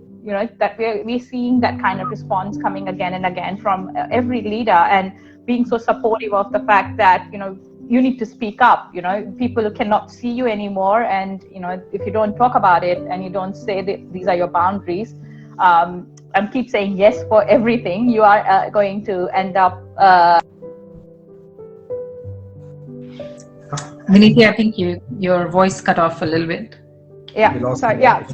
that we're seeing that kind of response coming again and again from every leader, and being so supportive of the fact that you need to speak up. People cannot see you anymore, and if you don't talk about it and you don't say that these are your boundaries, and keep saying yes for everything, you are going to end up. Viniti, I think your voice cut off a little bit. Yeah, so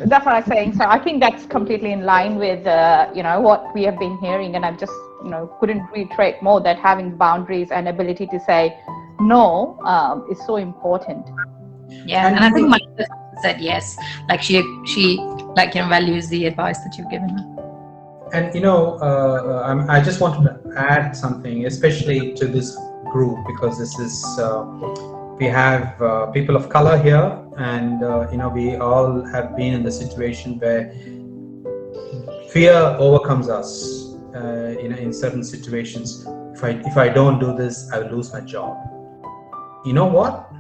that's what I'm saying. So I think that's completely in line with what we have been hearing, and I've just couldn't reiterate more that having boundaries and ability to say no is so important. Yeah, and I think Mike said yes, like she values the advice that you've given her. And I just wanted to add something, especially to this group, because this is we have people of color here, and we all have been in the situation where fear overcomes us. In certain situations, if I don't do this, I will lose my job. You know what?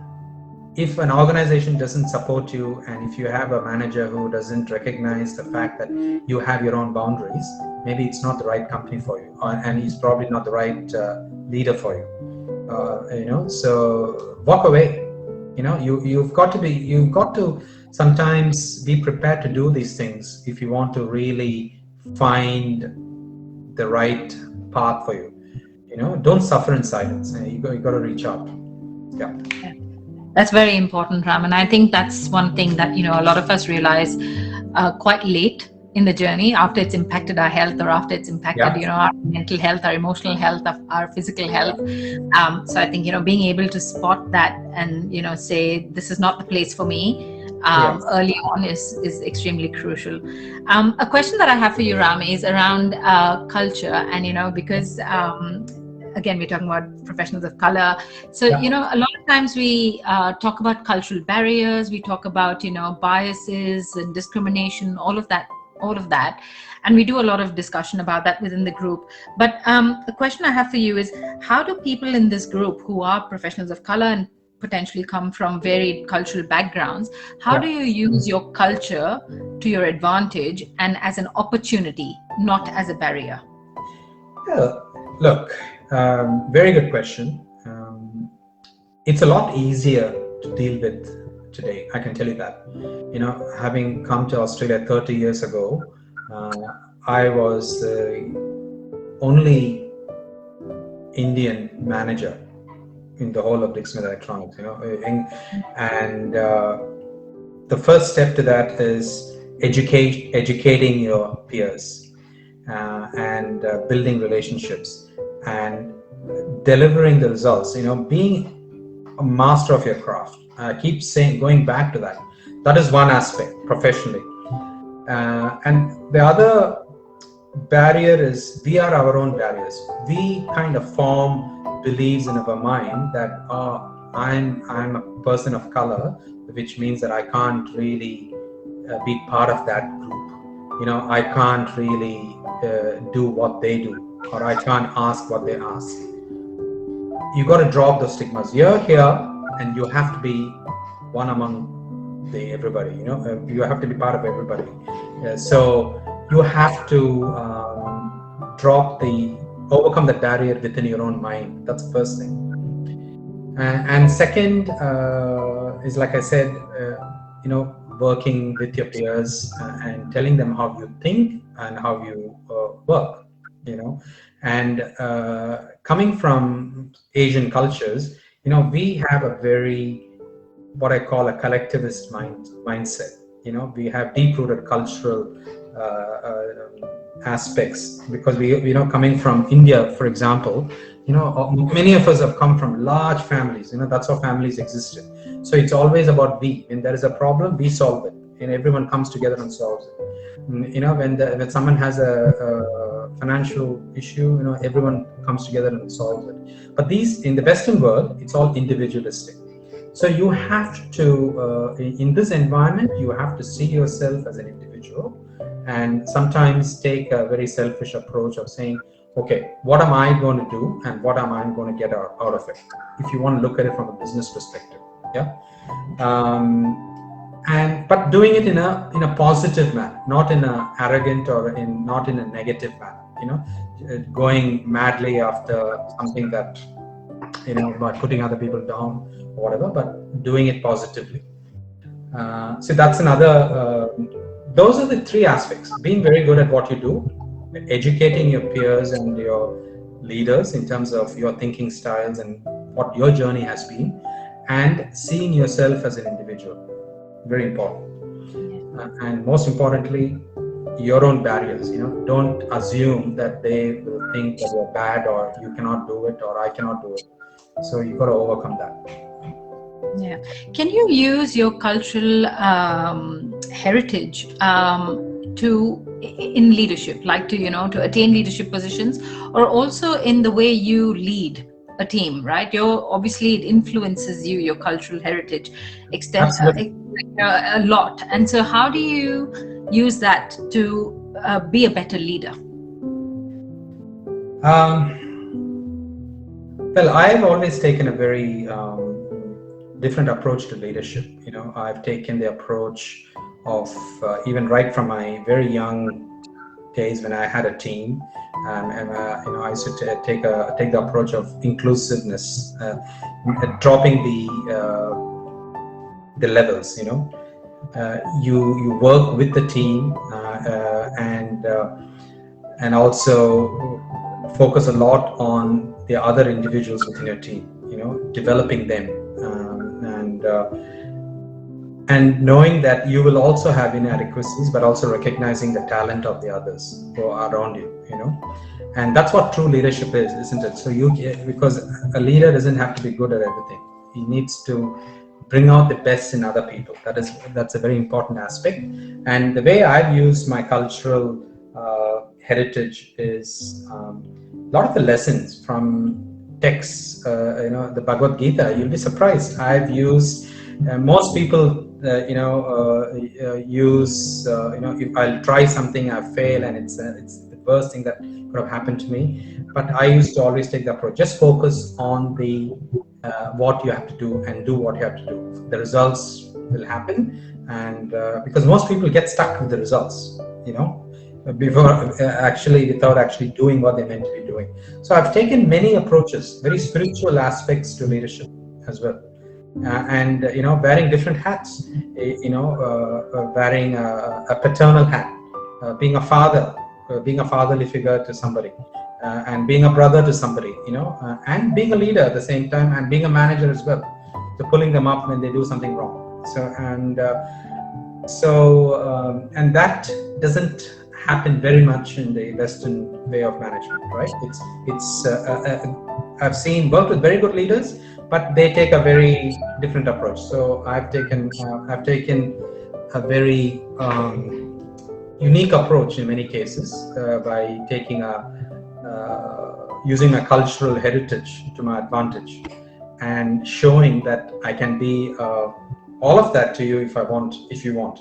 If an organization doesn't support you, and if you have a manager who doesn't recognize the fact that you have your own boundaries, maybe it's not the right company for you, and he's probably not the right leader for you. So walk away. You've got to sometimes be prepared to do these things if you want to really find the right path for you. Don't suffer in silence. You got to reach out. Yeah. That's very important, Ram, and I think that's one thing that a lot of us realize quite late in the journey, after it's impacted our health, or after it's impacted our mental health, our emotional health, our physical health. So I think being able to spot that and say this is not the place for me early on is extremely crucial. A question that I have for you, Ram, is around culture, and because again, we're talking about professionals of color. So, a lot of times we talk about cultural barriers, we talk about, biases and discrimination, all of that. And we do a lot of discussion about that within the group. But the question I have for you is, how do people in this group who are professionals of color and potentially come from varied cultural backgrounds, how do you use your culture to your advantage and as an opportunity, not as a barrier? Yeah, look, very good question. It's a lot easier to deal with today, I can tell you that. Having come to Australia 30 years ago, I was the only Indian manager in the whole of Dixon Electronics, and the first step to that is educating your peers and building relationships and delivering the results, being a master of your craft. I keep going back to that. That is one aspect professionally. And the barrier is we are our own barriers. We kind of form beliefs in our mind that I'm a person of color, which means that I can't really be part of that group. I can't really do what they do, or I can't ask what they ask. You got to drop those stigmas. You're here, and you have to be one among the everybody. You have to be part of everybody. So you have to overcome the barrier within your own mind. That's the first thing. And second is, like I said, working with your peers and telling them how you think and how you work. And coming from Asian cultures, we have a very, what I call a collectivist mindset. We have deep-rooted cultural aspects, because we coming from India, for example, many of us have come from large families. That's how families existed. So it's always about we. When there is a problem, we solve it, and everyone comes together and solves it. When someone has a financial issue, everyone comes together and solves it. But in the Western world, it's all individualistic. So you have to, in this environment, you have to see yourself as an individual, and sometimes take a very selfish approach of saying, okay, what am I going to do, and what am I going to get out of it? If you want to look at it from a business perspective, yeah. But doing it in a positive manner, not in a arrogant or not in a negative manner. Going madly after something that, by putting other people down or whatever, but doing it positively. So that's another. Those are the three aspects: being very good at what you do, educating your peers and your leaders in terms of your thinking styles and what your journey has been, and seeing yourself as an individual. Very important. And most importantly, your own barriers. Don't assume that they will think that you're bad, or you cannot do it, or I cannot do it. So you got to overcome that. Yeah. Can you use your cultural heritage in leadership, like to attain leadership positions, or also in the way you lead a team, right? Obviously it influences you, your cultural heritage a lot. And so how do you use that to be a better leader? Well, I've always taken a very different approach to leadership. I've taken the approach of even right from my very young days when I had a team, and I used to take the approach of inclusiveness, dropping the levels. You work with the team, and also focus a lot on the other individuals within your team. Developing them, and knowing that you will also have inadequacies, but also recognizing the talent of the others who are around you. And that's what true leadership is, isn't it? So because a leader doesn't have to be good at everything. He needs to bring out the best in other people. That's a very important aspect. And the way I've used my cultural heritage is a lot of the lessons from texts, the Bhagavad Gita. You'll be surprised. I've used most people, use, if I'll try something, I fail, and it's the worst thing that could have happened to me. But I used to always take the approach: just focus on the what you have to do, and do what you have to do. The results will happen, and because most people get stuck with the results, without actually doing what they're meant to be doing. So I've taken many approaches, very spiritual aspects to leadership as well, and wearing different hats. Wearing a paternal hat, being a father, being a fatherly figure to somebody, and being a brother to somebody, and being a leader at the same time, and being a manager as well, so pulling them up when they do something wrong. And that doesn't happen very much in the Western way of management, right? I've worked with very good leaders, but they take a very different approach. So I've taken a very unique approach in many cases by taking using my cultural heritage to my advantage and showing that I can be all of that to you if you want,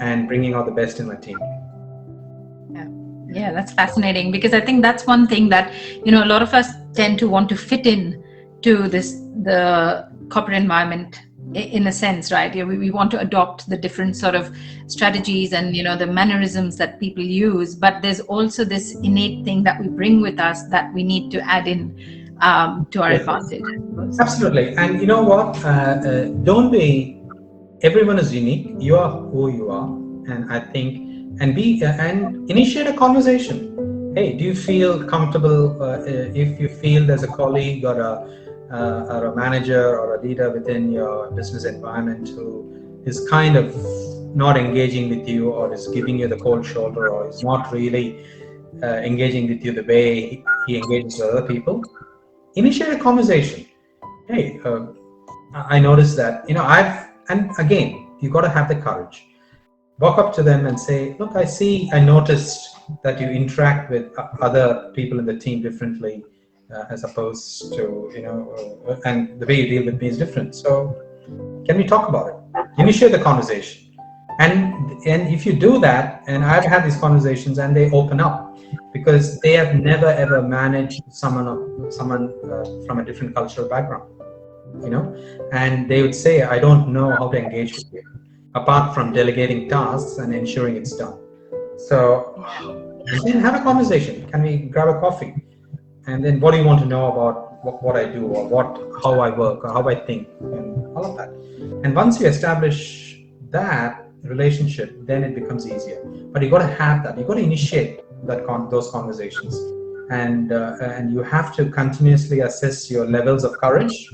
and bringing out the best in my team. Yeah, that's fascinating, because I think that's one thing that, a lot of us tend to want to fit in to the corporate environment in a sense, right? We want to adopt the different sort of strategies and, the mannerisms that people use, but there's also this innate thing that we bring with us that we need to add in to our advantage. Absolutely. And you know what? Don't be, everyone is unique. You are who you are. And I think, and initiate a conversation. Hey, do you feel comfortable if you feel there's a colleague or a manager or a leader within your business environment who is kind of not engaging with you, or is giving you the cold shoulder, or is not really engaging with you the way he engages with other people? Initiate a conversation. Hey, I noticed that, and again, you got to have the courage. Walk up to them and say, look, I noticed that you interact with other people in the team differently, as opposed to, and the way you deal with me is different. So can we talk about it? Initiate the conversation. And if you do that, and I've had these conversations and they open up, because they have never ever managed someone from a different cultural background, and they would say, I don't know how to engage with you, apart from delegating tasks and ensuring it's done. So, and then have a conversation. Can we grab a coffee? And then, what do you want to know about what I do, or how I work, or how I think, and all of that. And once you establish that relationship, then it becomes easier. But you got to have that. You got to initiate those conversations, and you have to continuously assess your levels of courage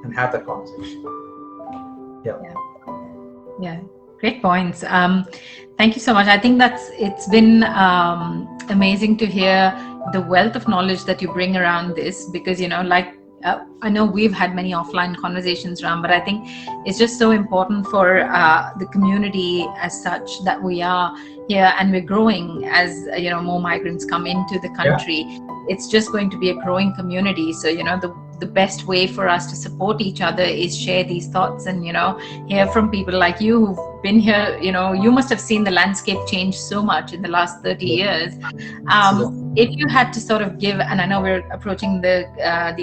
and have that conversation. Yeah, great points. Thank you so much. I think it's been amazing to hear the wealth of knowledge that you bring around this, because I know we've had many offline conversations, Ram, but I think it's just so important for the community as such, that we are here and we're growing as more migrants come into the country. It's just going to be a growing community. So the best way for us to support each other is share these thoughts and hear from people like you who've been here. You must have seen the landscape change so much in the last 30 years. If you had to sort of give, and I know we're approaching the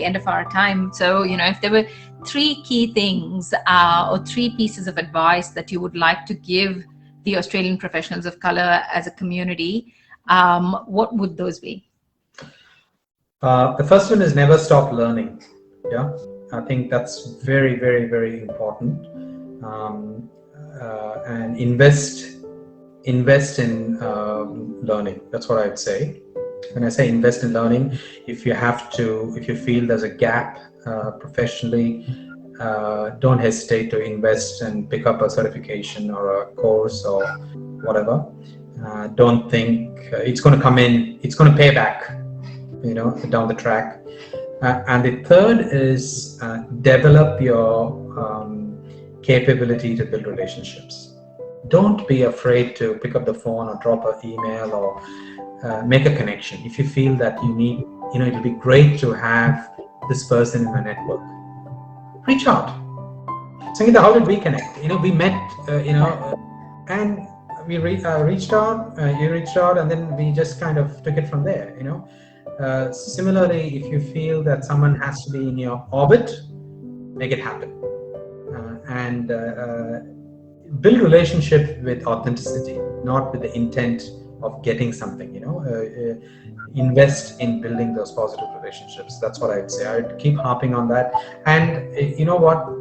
end of our time, so if there were 3 key things or 3 pieces of advice that you would like to give the Australian professionals of color as a community, what would those be? The first one is never stop learning. I think that's very, very, very important. And invest in learning. That's what I'd say. When I say invest in learning, if you feel there's a gap professionally, don't hesitate to invest and pick up a certification or a course or whatever. Don't think it's going to come in, it's going to pay back, down the track. And the third is develop your capability to build relationships. Don't be afraid to pick up the phone or drop an email or make a connection. If you feel that you need, it'll be great to have this person in my network. Reach out. Sangeeta, how did we connect? We met, and we reached out, you reached out, and then we just kind of took it from there, Similarly, if you feel that someone has to be in your orbit, make it happen. And build relationship with authenticity, not with the intent of getting something, invest in building those positive relationships. That's what I'd say. I'd keep harping on that. And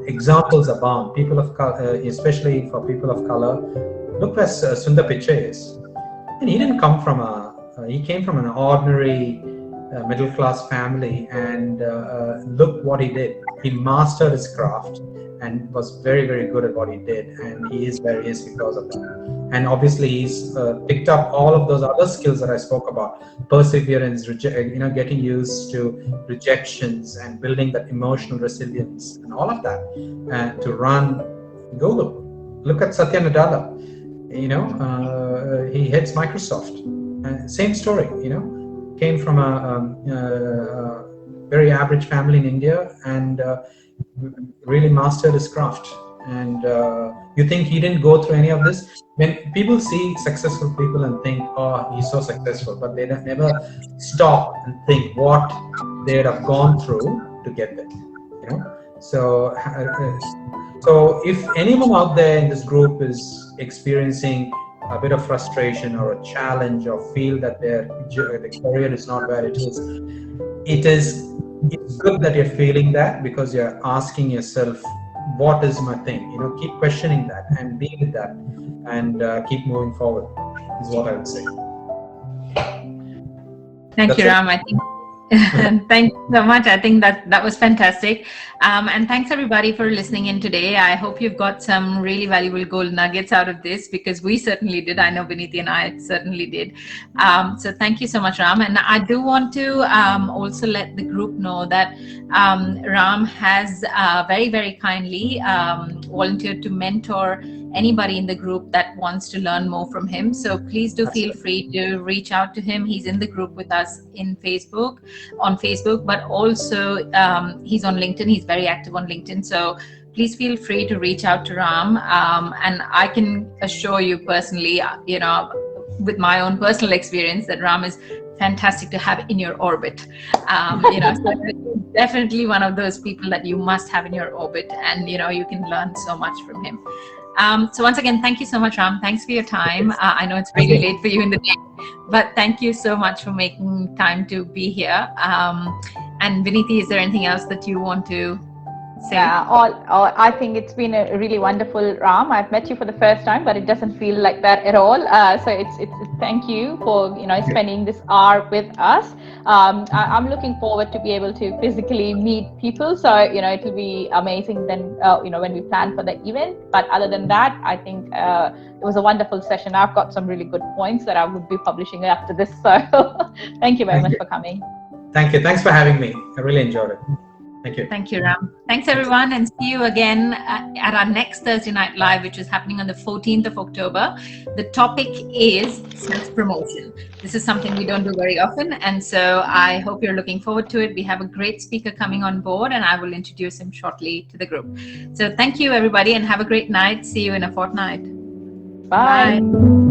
examples abound. People of color, especially for people of color, look where Sundar Pichai is. And he came from an ordinary middle class family, and look what he did. He mastered his craft and was very, very good at what he did, and he is where he is because of that. And obviously he's picked up all of those other skills that I spoke about: perseverance, getting used to rejections and building that emotional resilience and all of that, to run Google. Look at Satya Nadella. he heads Microsoft. Same story, came from a very average family in India, and really mastered his craft. And you think he didn't go through any of this? When people see successful people and think, oh, he's so successful, but they never stop and think what they'd have gone through to get there. So if anyone out there in this group is experiencing a bit of frustration or a challenge, or feel that their career is not where it's good that you're feeling that, because you're asking yourself, what is my thing? Keep questioning that and be with that, and keep moving forward, is what I would say. Thank you, Ram. I think thank you so much. I think that was fantastic. And thanks everybody for listening in today. I hope you've got some really valuable gold nuggets out of this, because we certainly did. I know Viniti and I certainly did. So thank you so much, Ram. And I do want to also let the group know that Ram has very, very kindly volunteered to mentor anybody in the group that wants to learn more from him. So please do feel free to reach out to him. He's in the group with us on Facebook, but also he's on LinkedIn. He's very active on LinkedIn. So please feel free to reach out to Ram. And I can assure you personally, with my own personal experience, that Ram is fantastic to have in your orbit. So definitely one of those people that you must have in your orbit, and you can learn so much from him. So once again, thank you so much, Ram. Thanks for your time. I know it's really late for you in the day, but thank you so much for making time to be here. And Viniti, is there anything else that you want to say? Yeah, I think it's been a really wonderful, Ram. I've met you for the first time, but it doesn't feel like that at all. So it's thank you for spending this hour with us. I'm looking forward to be able to physically meet people. So it'll be amazing then when we plan for the event. But other than that, I think it was a wonderful session. I've got some really good points that I would be publishing after this. So thank you very much for coming. Thank you. Thanks for having me. I really enjoyed it. Thank you. Thank you, Ram. Thanks, everyone, and see you again at our next Thursday Night Live, which is happening on the 14th of October. The topic is self-promotion. This is something we don't do very often, and so I hope you're looking forward to it. We have a great speaker coming on board, and I will introduce him shortly to the group. So thank you, everybody, and have a great night. See you in a fortnight. Bye. Bye.